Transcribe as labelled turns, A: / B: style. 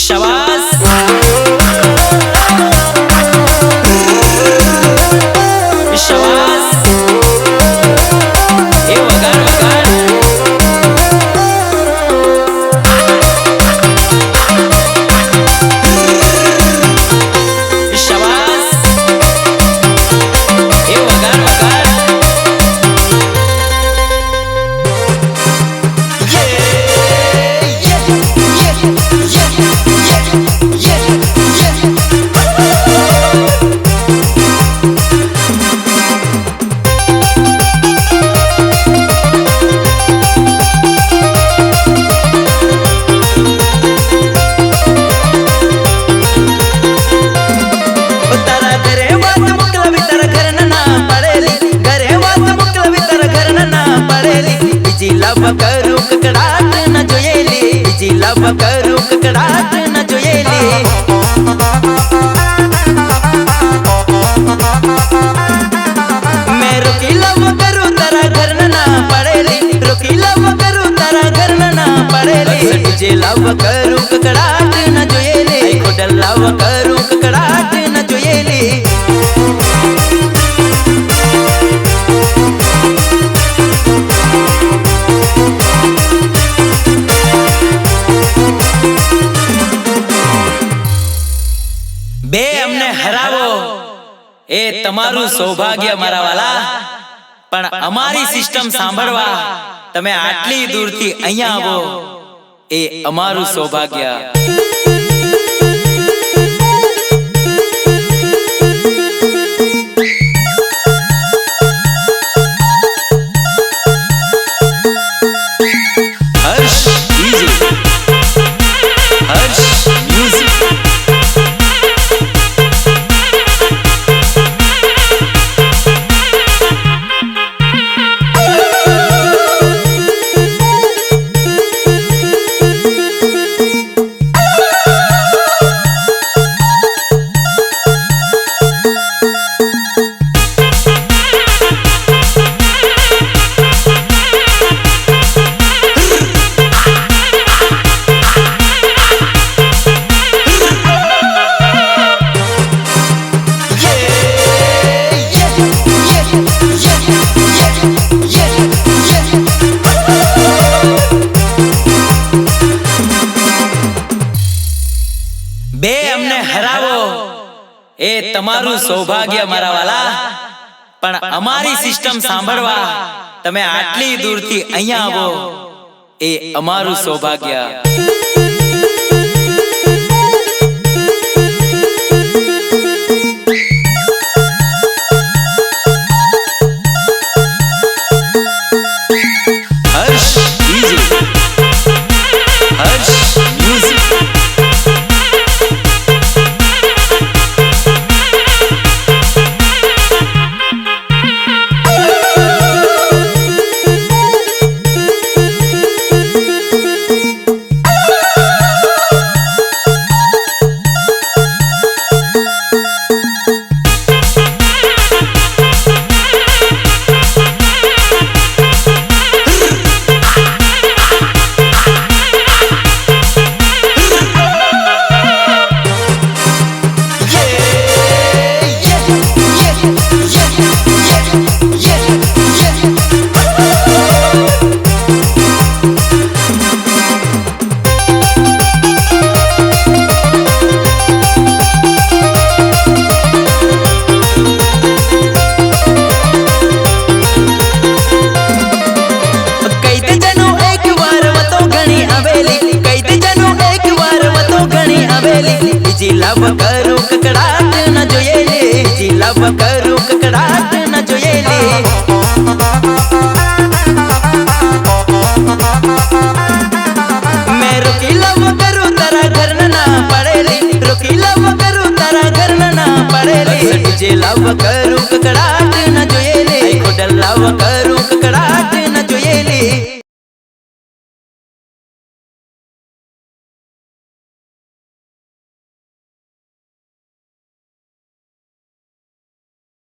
A: शाबाश शाबाश ए वगाड़ वगाड़ शाबाश ए वगाड़ वगाड़ करू ककड़ाट न जोयेली जिला करू ककड़ाट न जोयेली मैं रोकीला करू तारा घर ना पड़ेली रोकीला करू तारा घर ना पड़ेली जिला करू ककड़ाट न जोयेली कोडला करू ककड़ाट न जोयेली बे अमने हरावो ए तमारू सौभाग्य मारा वाला पण अमारी सिस्टम सांभळवा तमे आटली दूरथी अहींया आवो ए अमारू सौभाग्य हर्ष इजी हर्ष म्यूजिक बे अमने हरावो ए तमारू सौभाग्य मारा वाला पण अमारी सिस्टम सांभळवा तमे आटली दूरथी अहींया आवो ए अमारू सौभाग्य हर्ष इजी हर्ष म्यूजिक जिला करू ककड़ाट न जोयेली जिला करू ककड़ाट न जोयेली।